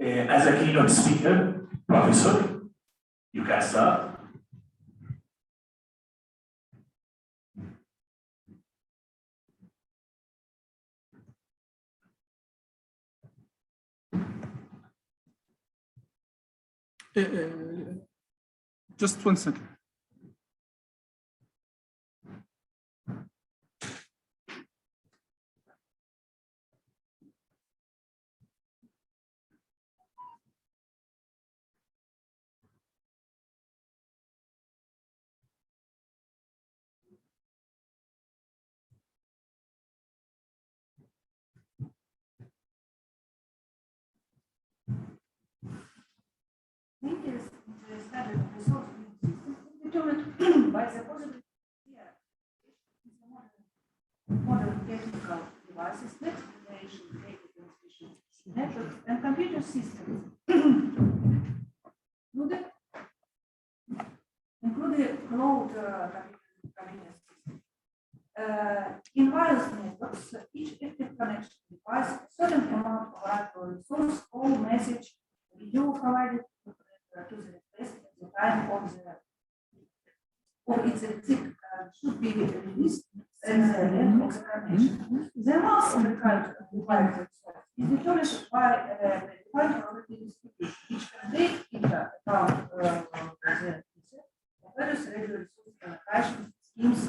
As a keynote speaker, Professor, you can start. Just 1 second. Determined by the positive modern technical devices, next generation data transmission networks, and computer systems, including cloud computer systems. In wireless networks, each active connection device a certain amount of reliable resource or message video provided to the request at the time of its exit should be released at the end of the connection. The mass of the current device itself is determined by the defined probability distribution, which can take into account the various regular resource allocation schemes.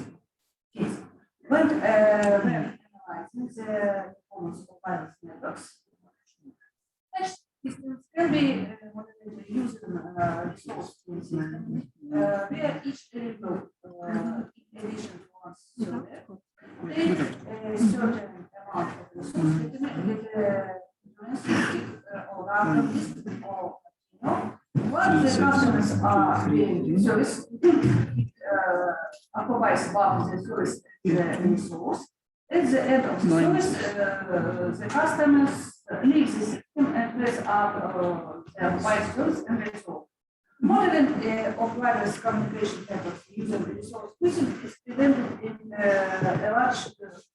When analyzing the performance of wireless networks, systems can be motivated using resource system where each element, in addition to one server, takes a certain amount of resources or random list or once the customers are creating service, it occupies one of the service resource. At the end of the service, the customers leave the system and press up their bicycles and resolve. Modeling of wireless communication networks using resource switching is presented in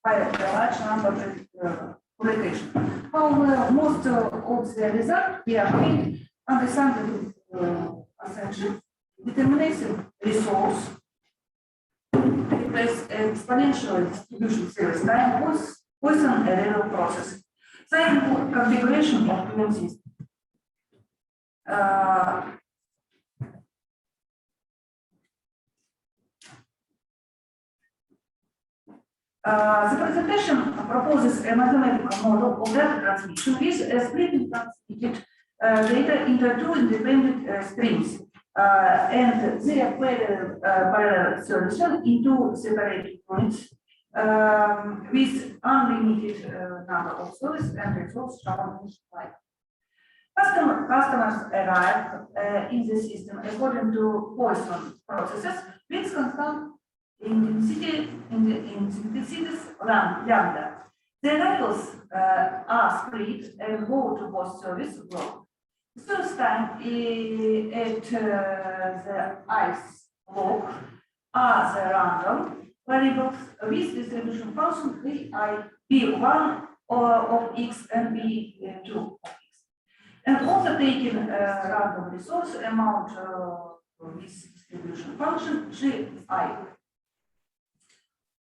by a large number of publications. However, most of the results we are made under scientific assumption. Determining resource replace exponential distribution series time was Poisson error process. Same configuration of human system. The presentation proposes a mathematical model of data transmission with a splitting transmitted data into two independent streams and their parallel solution into separate units with unlimited number of services and resources shown in slide. Customers arrive in the system according to Poisson processes with constant intensity lambda. The arrivals are split and go to both service blocks. The first time at the ice block are the random variables with distribution function b1 of x and b2 of x. And also taking random resource amount with distribution function gi.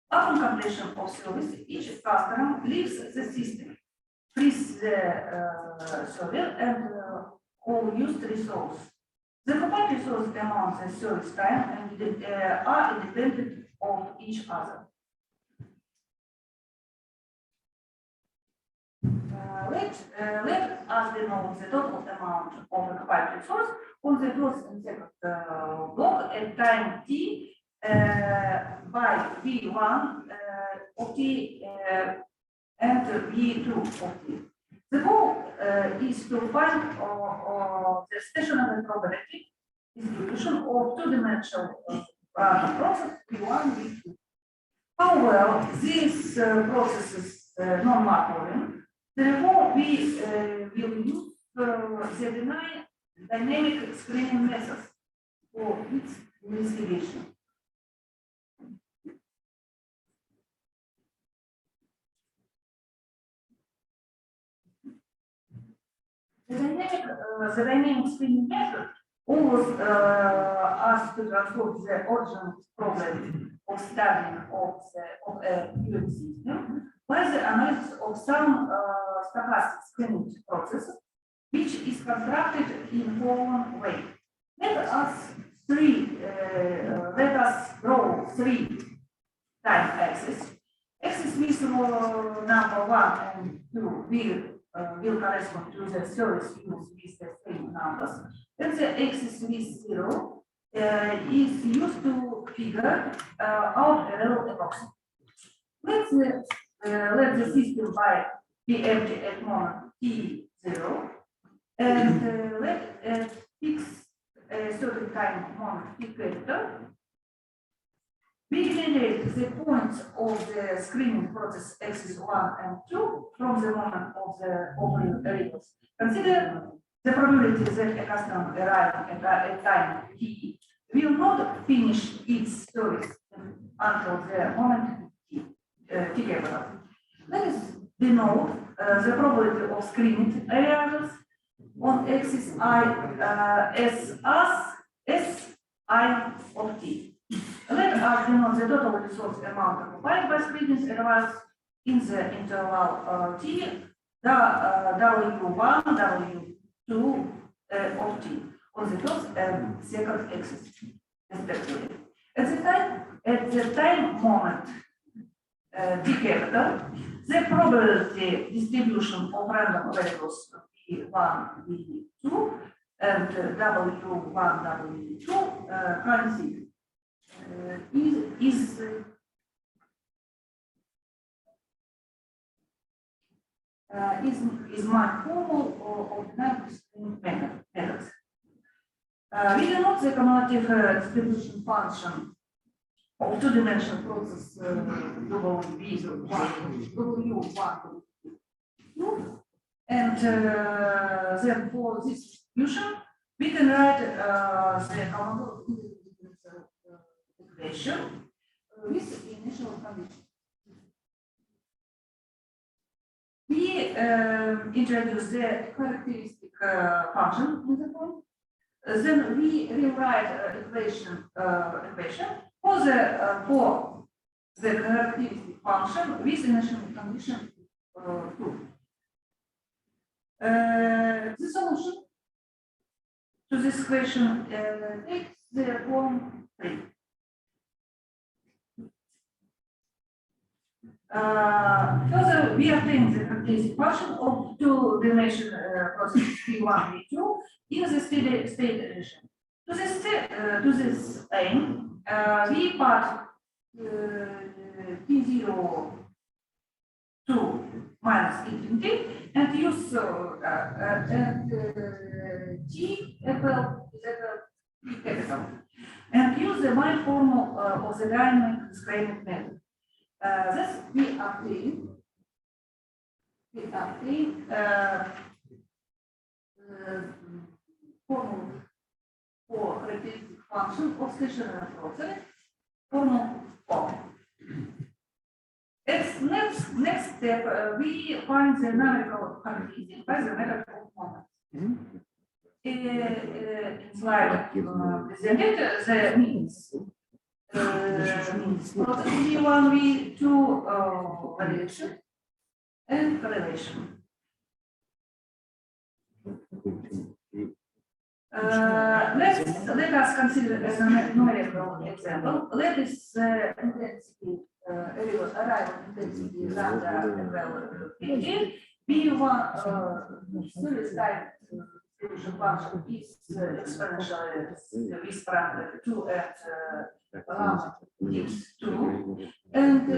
Upon completion of service, each customer leaves the system, frees the server, and all used resource. The combined resource amounts and service time and are independent of each other. Let us denote the total amount of occupied resource on the first and second block at time t by v1 of t and v2 of t. The goal is to find the stationary probability distribution of two-dimensional random process v1 v2. However, this process is non-Markovian. Therefore, we will use the dynamic screening methods for its investigation. The dynamic screening method always asks to transform the original problem of studying of a given system by the analysis of some stochastic screening process, which is constructed in following way. Let us draw three time axes. Axis with number 1 and 2 will correspond to the series units with the same numbers. And the axis with 0 is used to figure out a real approximation. Let the system be empty at moment t0, and let fix a certain time moment t capital. We generate the points of the screening process axis 1 and 2 from the moment of the opening variables. Consider the probability that a customer arriving at a time t will not finish its stories until the moment t capital. Let us denote the probability of screening arrivals on axis I as I of t. Let us denote the total resource amount occupied by screening arrivals in the interval t, W1, W2 of t on the first and second axis, respectively. At the time moment t capital, the probability distribution of random variables V1, V2, and W1, W2 currency is my formal of dynamic screening methods. We denote the cumulative distribution function of two-dimensional process W1, and then for this distribution we can write the common equation with initial condition. We introduce the characteristic function in the form. Then we rewrite equation for the characteristic function with initial condition 2. The solution to this question takes the form 3. Further, we obtain the characteristic function of two-dimensional process V1, V2 in the steady state relation. To this aim, we pass T0 to minus infinity and use T equal T capital and use the wide form of the dynamic screening method. Thus, we obtain formula for characteristic function of stationary process, formula form. As next step, we find the numerical characteristic by the method of moments. In slide presented the means. Process V1, V2 variation and correlation. Let us consider as a numerical example. Let us intensity arrival intensity lambda equal V1 series time distribution function is exponential with parameter 2 and lambda is 2, and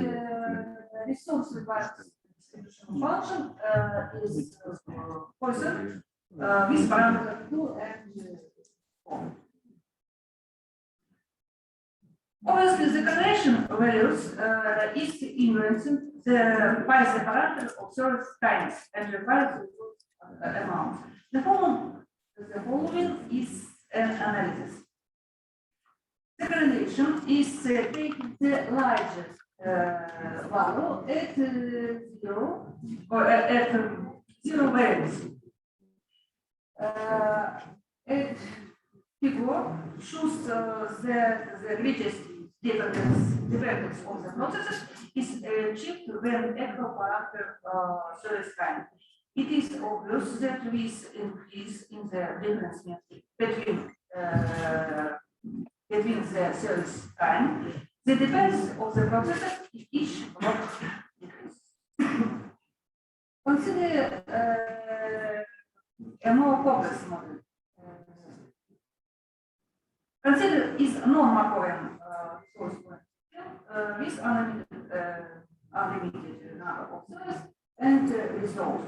resource required distribution function is Poisson with parameter 2 and 4. Obviously, the correlation values is influencing by the parameter of service times and requires the amount. The following is an analysis. The correlation is taking the largest value at 0 or at 0 values. It figure shows the greatest dependence of the processes is achieved when echo parameter service time. It is obvious that with increase in the difference between the service time, the dependence of the processes in each block decreases. Consider a more complex model. Consider is non-Markovian resource with unlimited number of servers and resource.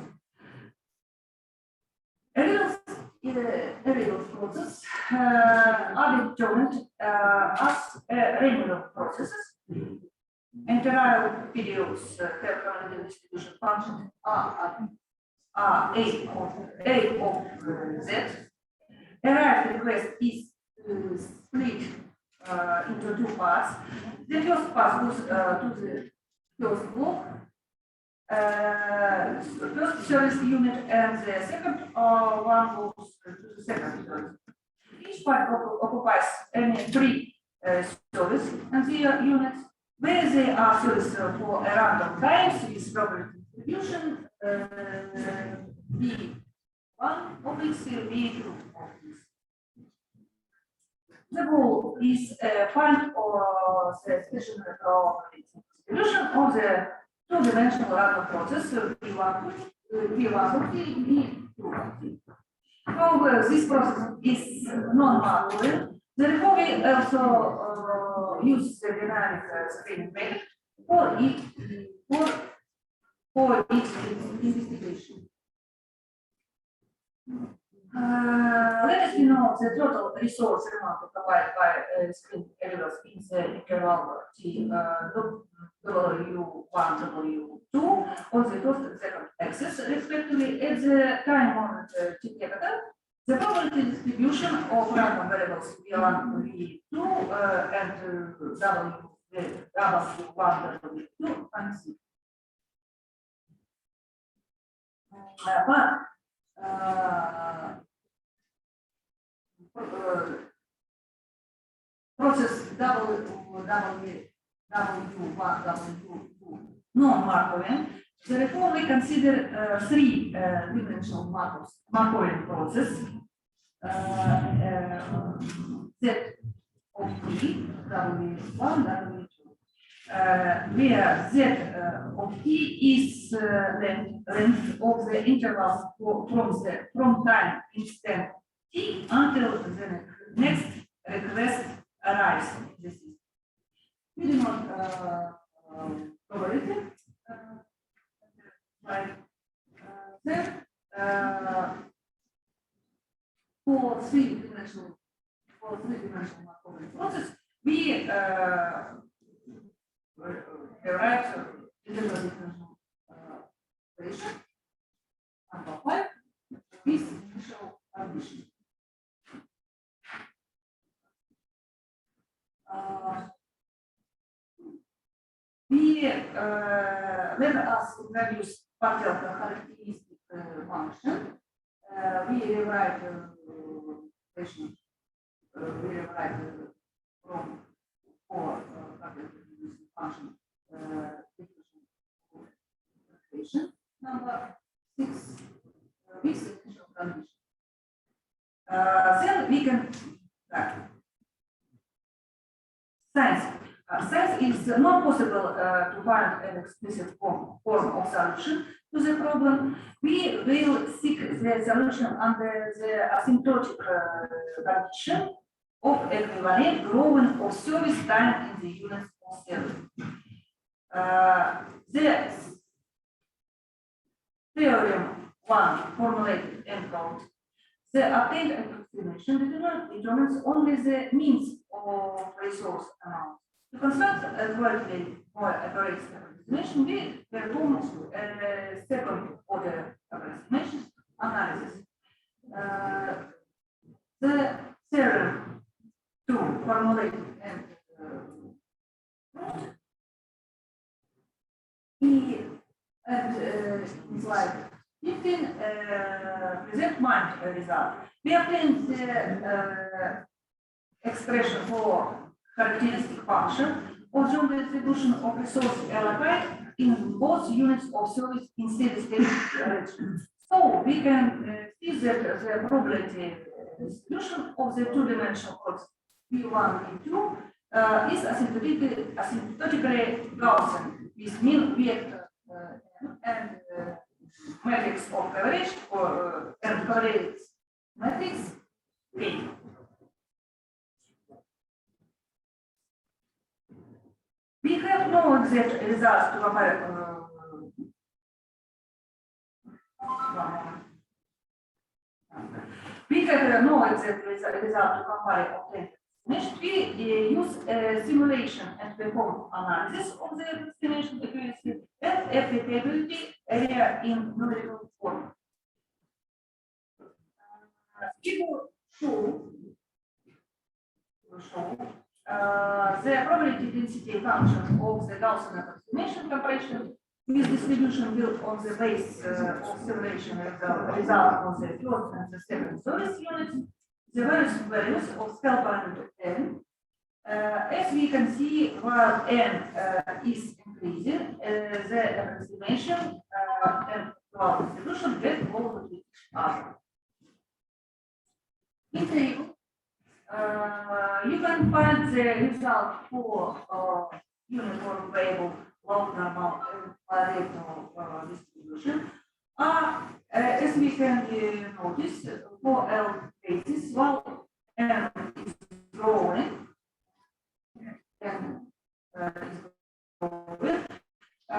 Array process are determined as regular processes. Integral periods have distribution function are A of Z. Arrived request is split into two parts. The first part goes to the first block, first service unit, and the second one goes to the second service. Each part occupies three service and the units where they are serviced for a random times with proper distribution. B1 of X, B2 of X. The goal is find the special distribution of the two-dimensional random process P1 of T, B2 of T. However, this process is non-Markovian. Therefore, we also use the dynamic screening method for its investigation. Let us know the total resource amount provided by screen errors in the interval T W1, W2 on the first and second axis, respectively, at the time moment T capital. The probability distribution of random variables V1, V2, and W1, W2, and C. Process W1, W2, non-Markovian. Therefore, we consider three-dimensional Markovian process Z of T, W1, W2, where Z of T is length of the interval from time instant T until the next request arrives. This is minimum probability. Like then for three-dimensional Markovian process, we derive integral equation number 5 with initial addition. Let us introduce partial characteristic function. We rewrite equation. We rewrite from for characteristic function equation number 6 with initial condition. Then we can Since it's not possible to find an explicit form of solution to the problem, we will seek the solution under the asymptotic condition of equivalent growing of service time in the units of service. The theorem 1 formulated and wrote. The obtained approximation determines only the means of resource amount. To construct a qualitative more accurate approximation, we perform a second order approximation analysis. The theorem 2 formulated and in slide 15 present one result. We obtained the expression for characteristic function of joint distribution of resources allocated in both units of service in steady state arrangement. So we can see that the probability distribution of the two-dimensional blocks P1 and P2 is asymptotically Gaussian with mean vector and matrix of coverage and correlates matrix K. We have no exact results to compare. We have no exact result to compare obtained. Next, we use simulation and perform analysis of the estimation accuracy and applicability area in numerical form. People show the probability density function of the Gaussian approximation compression with distribution built on the base of simulation result of the first and the second service units, the various values of scale parameter n. As we can see, while n is increasing, the approximation and distribution get closer to each other. In table, you can find the result for uniform variable log normal Pareto distribution. As we can notice, for L basis, while n is growing,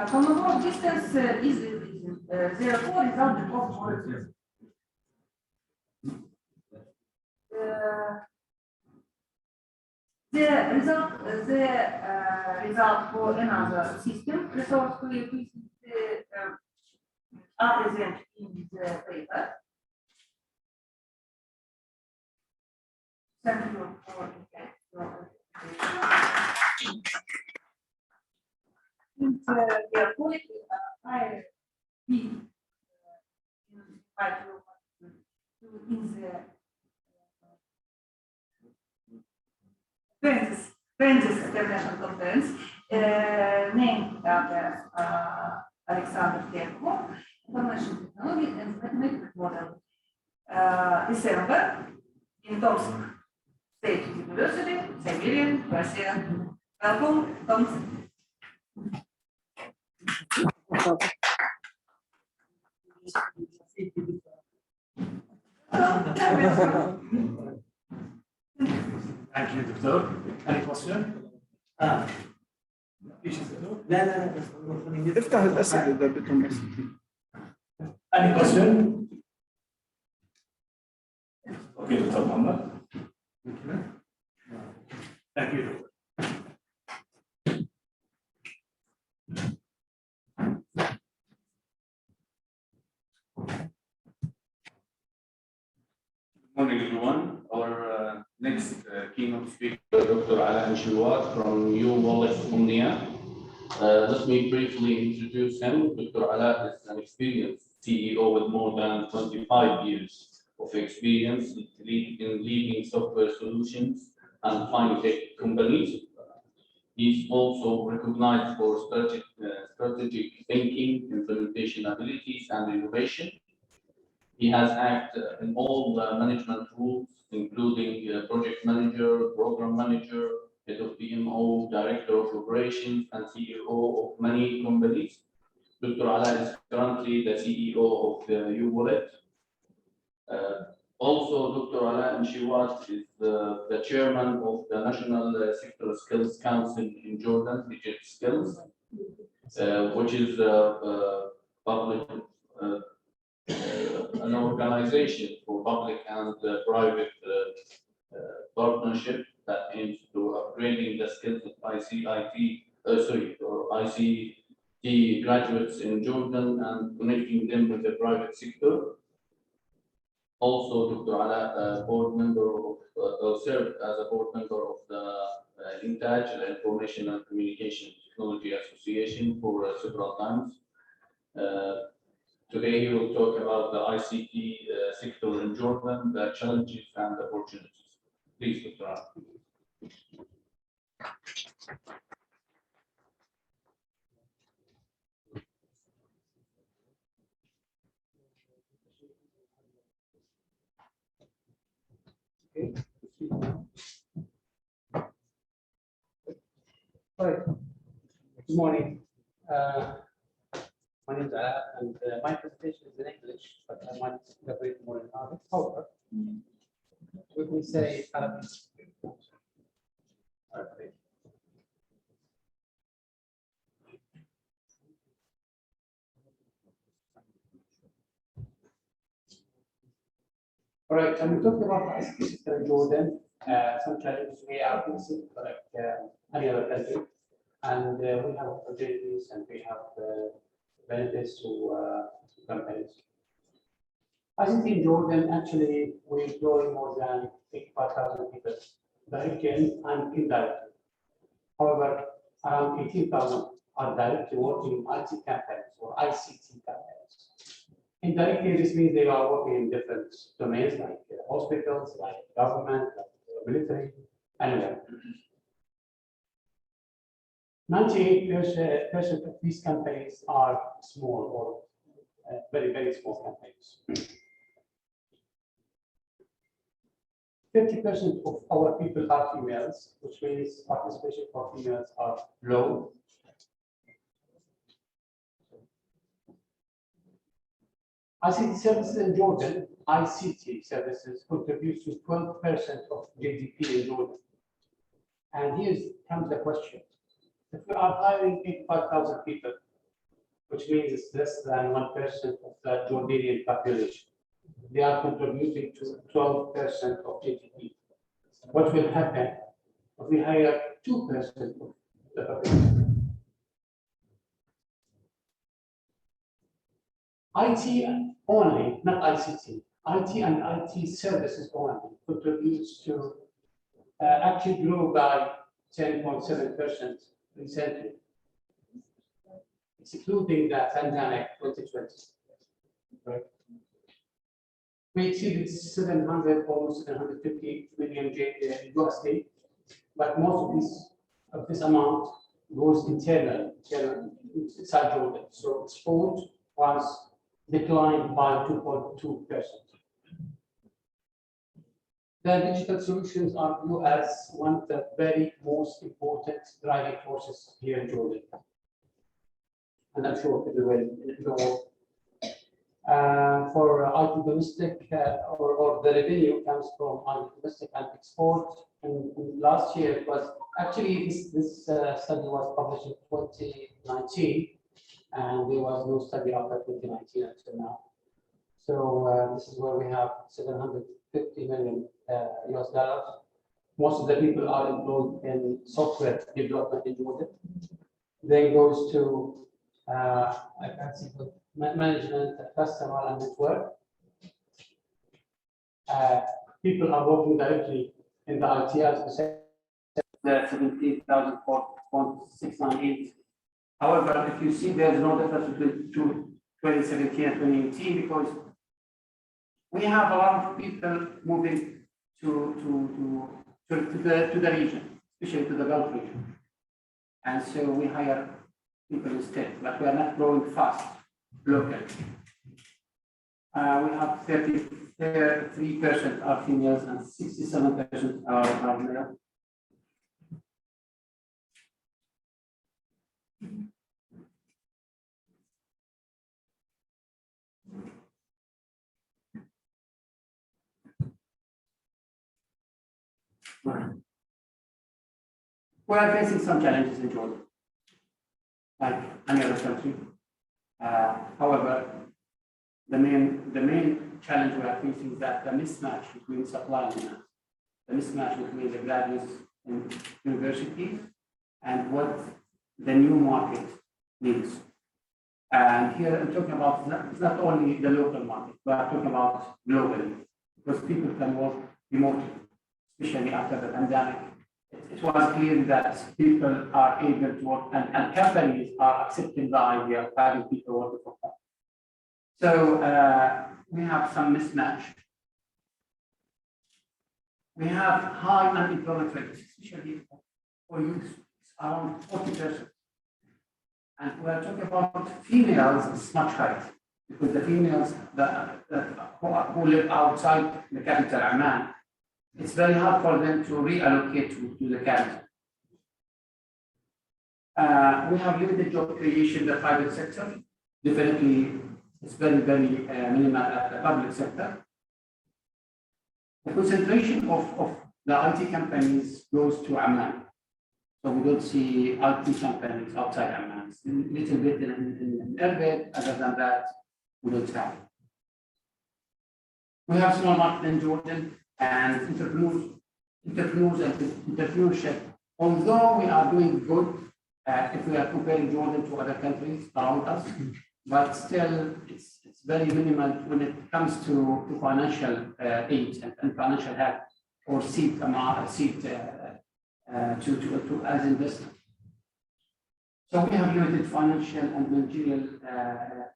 common distance is increasing. Therefore, result becomes more expensive. The result for another system resource coefficient are present in the paper. Thank you for your quality, I invite you to in the Kansas International Conference, named after Alexander Terko, Information Technology and Mathematical Model. December in Tomsk State University, Siberia, Russia. Welcome, Tomsk. Thank you, Doctor. Any question? لا بس افتح الأسئلة إذا بدهم أسئلة. Any question? Okay, Dr. Muhammad. Thank you. Good morning, everyone. Our next keynote speaker, Dr. Ala Mshawat from U Wallet Omnia. Let me briefly introduce him. Dr. Ala is an experienced CEO with more than 25 years of experience in leading software solutions and fintech companies. He's also recognized for strategic thinking, implementation abilities, and innovation. He has acted in all management roles, including project manager, program manager, head of PMO, director of operations, and CEO of many companies. Dr. Ala is currently the CEO of the U-Wallet. Also, Dr. Ala Mshawat is the chairman of the National Sector Skills Council in Jordan, Digit Skills, which is public. An organization for public and private partnership that aims to upgrading the skills of ICT graduates in Jordan and connecting them with the private sector. Also, Dr. Ala, board member of, served as a board member of the INTAJ, the Information and Communication Technology Association, for several times. Today he will talk about the ICT sector in Jordan, the challenges and the opportunities. Please, Dr. Ali. Right. Good morning. My name is Ala, and my presentation is in English, but I might elaborate more in Arabic. However, let me say Arabic. Arabic. All right, I'm talking about the ICT sector in Jordan. Some challenges we are facing, like any other country, and we have opportunities and we have benefits to companies. ICT in Jordan, actually, we employ more than 85,000 people, directly and indirectly. However, around 18,000 are directly working in IT companies or ICT companies. Indirectly, this means they are working in different domains like hospitals, like government, like military, anywhere. 98% of these companies are small or very, very small companies. 50% of our people are females, which means participation for females are low. ICT services in Jordan, ICT services contributes to 12% of GDP in Jordan. And here comes the question. If we are hiring 85,000 people, which means it's less than 1% of the Jordanian population, they are contributing to 12% of GDP. What will happen if we hire 2% of the population? IT only, not ICT. IT and IT services only contributes to actually grew by 10.7% recently, excluding the pandemic 2020. Right? We exceeded 700, almost 750 million USD, but most of this amount goes internal inside Jordan. So export was declined by 2.2%. The digital solutions are viewed as one of the very most important driving forces here in Jordan. And I'm sure everywhere in the world. For IT domestic, or the revenue comes from IT domestic and export. And last year it was actually this study was published in 2019, and there was no study after 2019 until now. So this is where we have 750 million US dollars. Most of the people are employed in software development in Jordan. Then goes to I can't see the management, customer, and network. People are working directly in the IT, as we said, 17,468. However, if you see, there's no difference between 2017 and 2018 because we have a lot of people moving to the region, especially to the Gulf region, and so we hire people instead, but we are not growing fast locally. We have 33% are females and 67% are male. We are facing some challenges in Jordan, like any other country. However, the main challenge we are facing is that the mismatch between supply and demand, the mismatch between the graduates in universities and what the new market needs. And here I'm talking about it's not only the local market, but I'm talking about globally, because people can work remotely, especially after the pandemic. It was clear that people are able to work, and companies are accepting the idea of having people working from home. So we have some mismatch. We have high unemployment rates, especially for youth, it's around 40%. And we're talking about females, it's much higher, because the females who live outside the capital, Amman, it's very hard for them to reallocate to the capital. We have limited job creation in the private sector. Definitely, it's very, very minimal at the public sector. The concentration of the IT companies goes to Amman. So we don't see IT companies outside Amman. It's a little bit in Erbil. Other than that, we don't have. We have small market in Jordan and entrepreneurs and entrepreneurship. Although we are doing good, if we are comparing Jordan to other countries around us, but still it's very minimal when it comes to financial aid and financial help or seed to as investment. So we have limited financial and managerial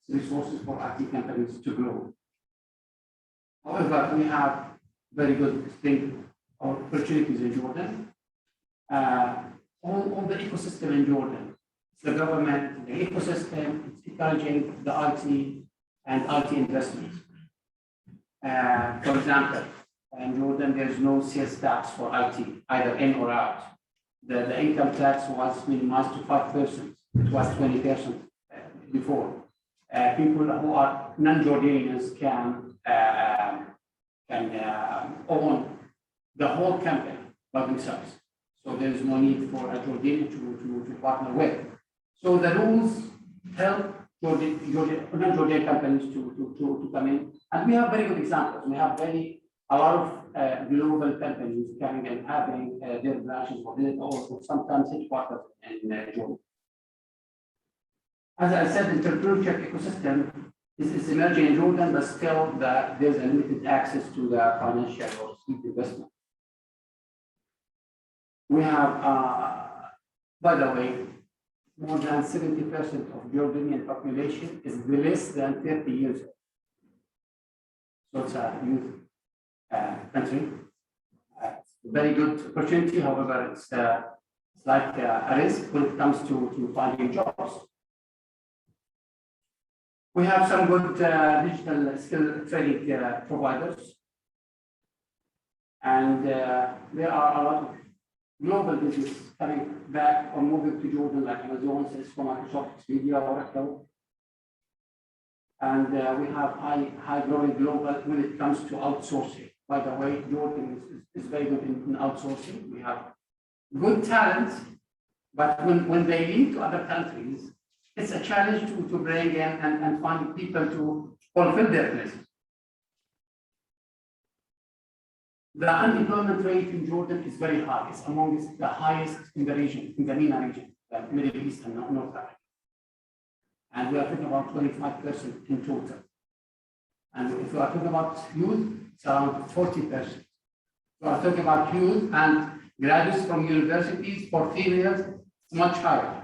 resources for IT companies to grow. However, we have very good opportunities in Jordan. All the ecosystem in Jordan, the government, the ecosystem, it's encouraging the IT and IT investments. For example, in Jordan, there's no sales tax for IT, either in or out. The income tax was minimized to 5%. It was 20% before. People who are non-Jordanians can own the whole company by themselves. So there is no need for a Jordanian to partner with. So the rules help non-Jordanian companies to come in. And we have very good examples. We have a lot of global companies coming and having their branches or sometimes headquarters in Jordan. As I said, the entrepreneurship ecosystem is emerging in Jordan, but still there's a limited access to the financial or seed investment. We have, by the way, more than 70% of Jordanian population is less than 30 years old. So it's a youth country. Very good opportunity, however, it's like a risk when it comes to finding jobs. We have some good digital skill training providers. And there are a lot of global business coming back or moving to Jordan, like Amazon, Cisco, Microsoft, Expedia, Oracle. And we have high growing global when it comes to outsourcing. By the way, Jordan is very good in outsourcing. We have good talent, but when they leave to other countries, it's a challenge to bring in and find people to fulfill their places. The unemployment rate in Jordan is very high. It's among the highest in the region, in the MENA region, the Middle East and North Africa. And we are talking about 25% in total. And if we are talking about youth, it's around 40%. We are talking about youth and graduates from universities for females, it's much higher.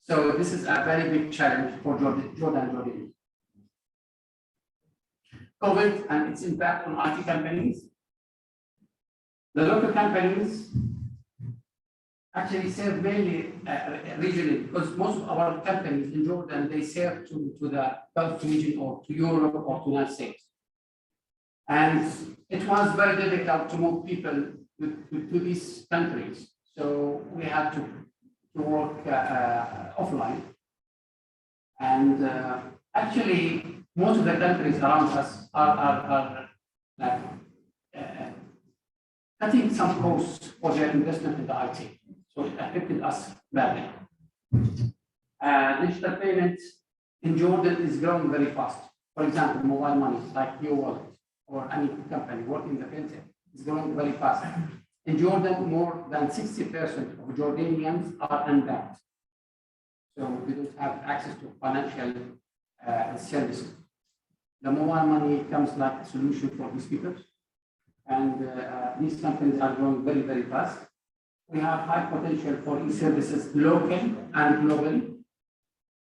So this is a very big challenge for Jordan. COVID and its impact on IT companies. The local companies actually serve mainly regionally, because most of our companies in Jordan, they serve to the Gulf region or to Europe or to the United States. And it was very difficult to move people to these countries. So we had to work offline. And actually, most of the countries around us are cutting some costs for their investment in the IT. So it affected us badly. Digital payments in Jordan is growing very fast. For example, mobile money, like your wallet or any company working in the fintech, is growing very fast. In Jordan, more than 60% of Jordanians are unbanked. So they don't have access to financial services. The mobile money comes like a solution for these people. And these companies are growing very, very fast. We have high potential for e-services locally and globally.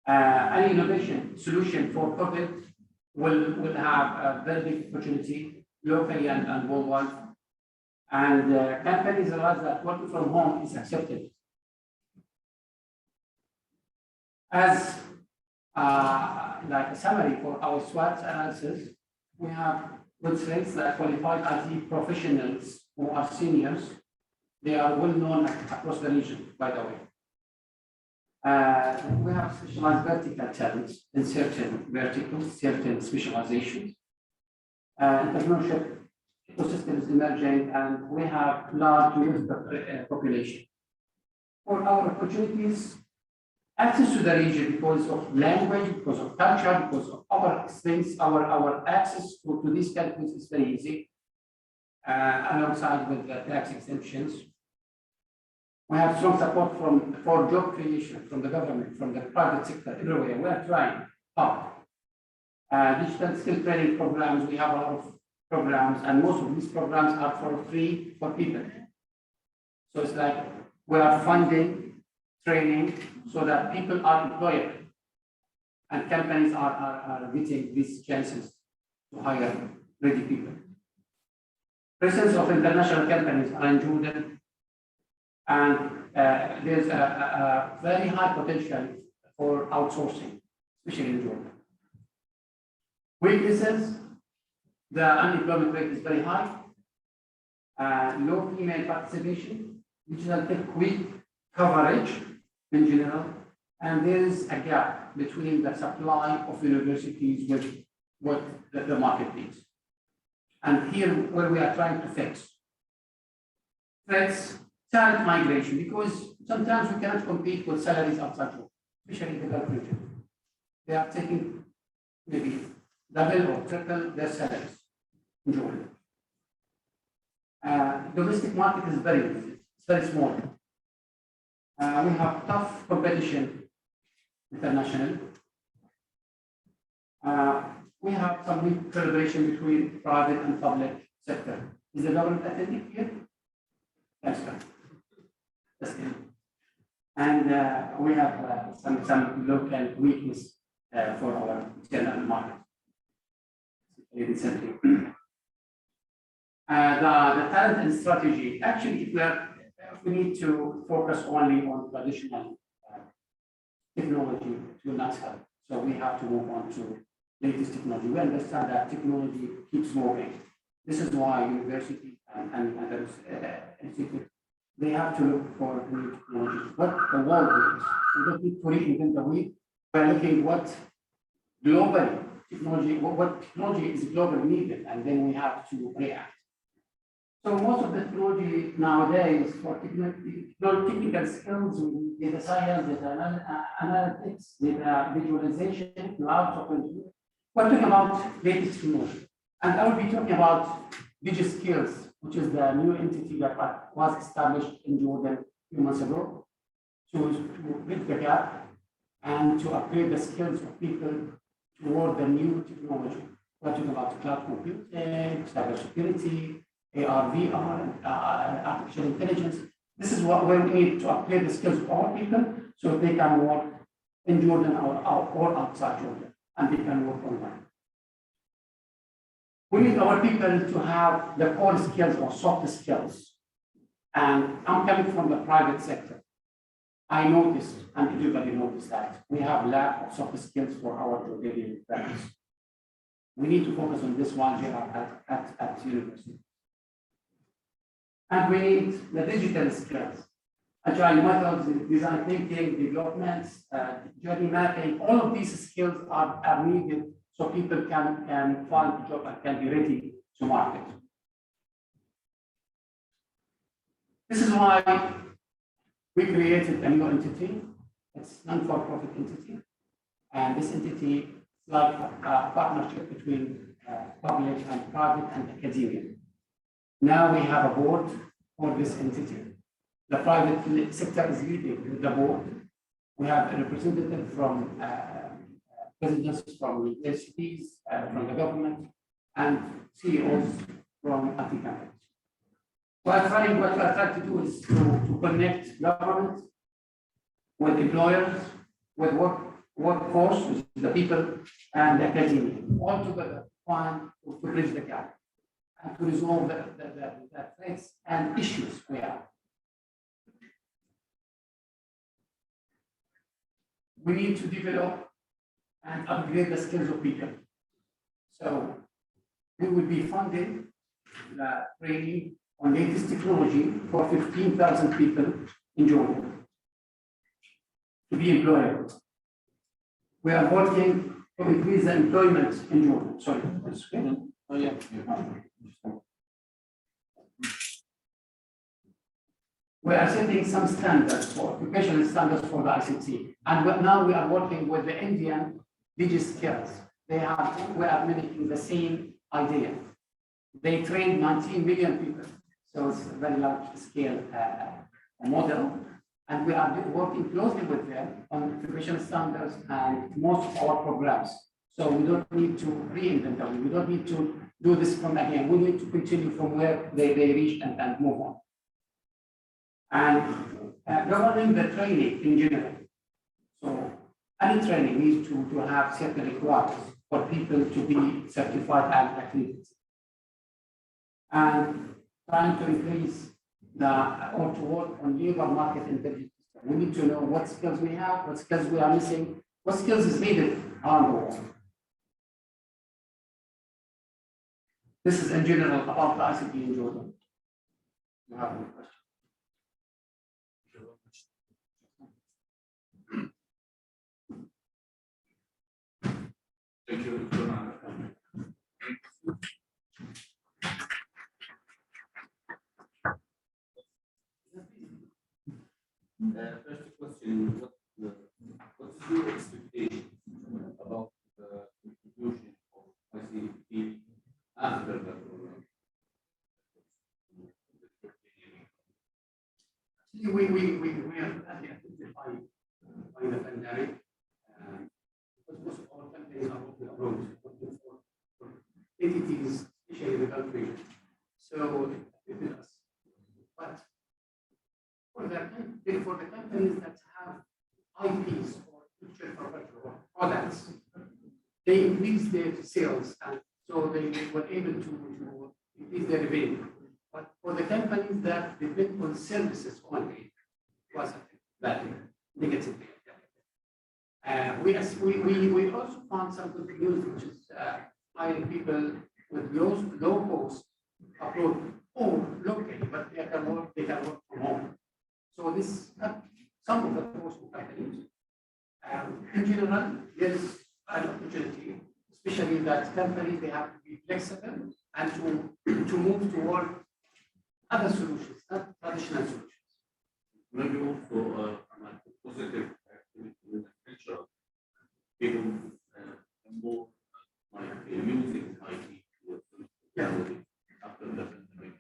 An innovation solution for COVID will have a very big opportunity locally and worldwide. And companies realize that working from home is accepted. As like a summary for our SWOT analysis, we have good strengths that qualified IT professionals who are seniors. They are well known across the region, by the way. We have specialized vertical talents in certain verticals, certain specializations. Entrepreneurship ecosystem is emerging, and we have large youth population. For our opportunities, access to the region because of language, because of culture, because of our strengths, our access to these countries is very easy, alongside with the tax exemptions. We have strong support for job creation from the government, from the private sector, everywhere. We are trying hard. Digital skill training programs, we have a lot of programs, and most of these programs are for free for people. So it's like we are funding training so that people are employed and companies are getting these chances to hire ready people. Presence of international companies are in Jordan, and there's a very high potential for outsourcing, especially in Jordan. Weaknesses, the unemployment rate is very high, low female participation, digital tech weak coverage in general, and there is a gap between the supply of universities with what the market needs. And here where we are trying to fix. Threats, talent migration, because sometimes we cannot compete with salaries outside Jordan, especially in the Gulf region. They are taking maybe double or triple their salaries in Jordan. Domestic market is very small. We have tough competition internationally. We have some weak collaboration between private and public sector. Is the government attending here? That's right. That's good. And we have some local weakness for our external market. Recently. The talent and strategy, actually, if we need to focus only on traditional technology, it will not help. So we have to move on to latest technology. We understand that technology keeps moving. This is why universities and other institutes, they have to look for new technology. What the world is, we don't need to reinvent the wheel. We're looking what globally technology, what technology is globally needed, and then we have to react. So most of the technology nowadays for technical skills, data science, data analytics, data visualization, cloud software. We're talking about latest technology. And I will be talking about DigiSkills, which is the new entity that was established in Jordan a few months ago to bridge the gap and to upgrade the skills of people toward the new technology. We're talking about cloud computing, cybersecurity, AR, VR, artificial intelligence. This is what we need to upgrade the skills of our people so they can work in Jordan or outside Jordan, and they can work online. We need our people to have the core skills or soft skills. And I'm coming from the private sector. I noticed, and everybody noticed, that we have lack of soft skills for our Jordanian parents. We need to focus on this one here at university. And we need the digital skills, agile methods, design thinking, development, journey mapping. All of these skills are needed so people can find a job and can be ready to market. This is why we created a new entity. It's a non-for-profit entity. And this entity is like a partnership between public and private and academia. Now we have a board for this entity. The private sector is leading the board. We have a representative from presidents from universities, from the government, and CEOs from IT companies. What we are trying to do is to connect government with employers, with workforce, which is the people, and the academia, all together to bridge the gap and to resolve the threats and issues we have. We need to develop and upgrade the skills of people. So we will be funding the training on latest technology for 15,000 people in Jordan to be employable. We are working to increase the employment in Jordan. Sorry. Oh, yeah. We are setting some standards for professional standards for the ICT. And now we are working with the Indian DigiSkills. We are mimicking the same idea. They train 19 million people. So it's a very large scale model. And we are working closely with them on professional standards and most of our programs. So we don't need to reinvent them. We don't need to do this from again. We need to continue from where they reached and move on. And governing the training in general. So any training needs to have certain requirements for people to be certified and accredited. And trying to increase or to work on labor market intelligence. We need to know what skills we have, what skills we are missing, what skills is needed around the world. This is in general about the ICT in Jordan. You have any questions? Thank you. First question, what's your expectation about the contribution of ICT after the program? We are affected by the pandemic. Because most of our companies are working abroad, working for entities, especially the country. So it is us. But for the companies that have IPs or future products, they increase their sales, and so they were able to increase their revenue. But for the companies that depend on services only, it was badly, negatively. We also found some good news, which is hiring people with low cost abroad or locally, but they can work from home. So this some of the most companies. In general, there is an opportunity, especially that companies they have to be flexible and to move toward other solutions, not traditional solutions. Maybe also positive activity in the future. People more using IT after the pandemic.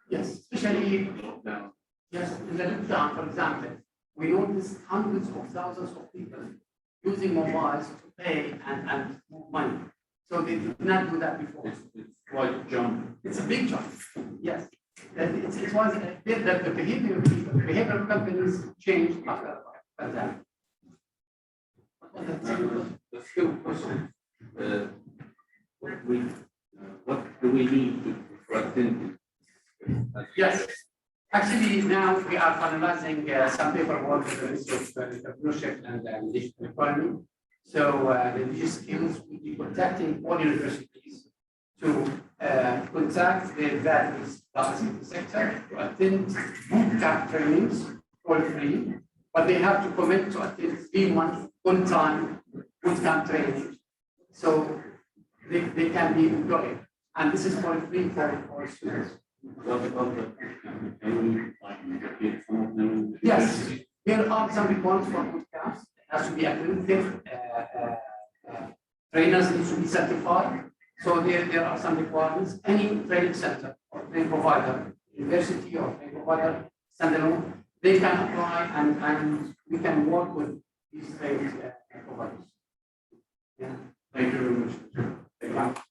Yes, especially Lockdown. yes, in the lockdown, for example, we noticed hundreds of thousands of people using mobiles to pay and move money. So they did not do that before. It's quite a jump. It's a big jump. Yes. It was the behavior of people, the behavior of companies changed after the pandemic. The skill question. What do we need for attending? Yes. Actually, now we are finalizing some paperwork with the Ministry of Entrepreneurship and Digital Economy. So the digital skills will be contacting all universities to contact their various parts in the sector to attend bootcamp trainings for free, but they have to commit to attend 3 months full-time bootcamp training. So they can be employed. And this is for free for all students. What about the some of them? Yes, there are some requirements for bootcamps. It has to be accredited. Trainers need to be certified. So there are some requirements. Any training center or training provider, university or training provider, standalone, they can apply and we can work with these training providers. Yeah. Thank you very much. Thank you.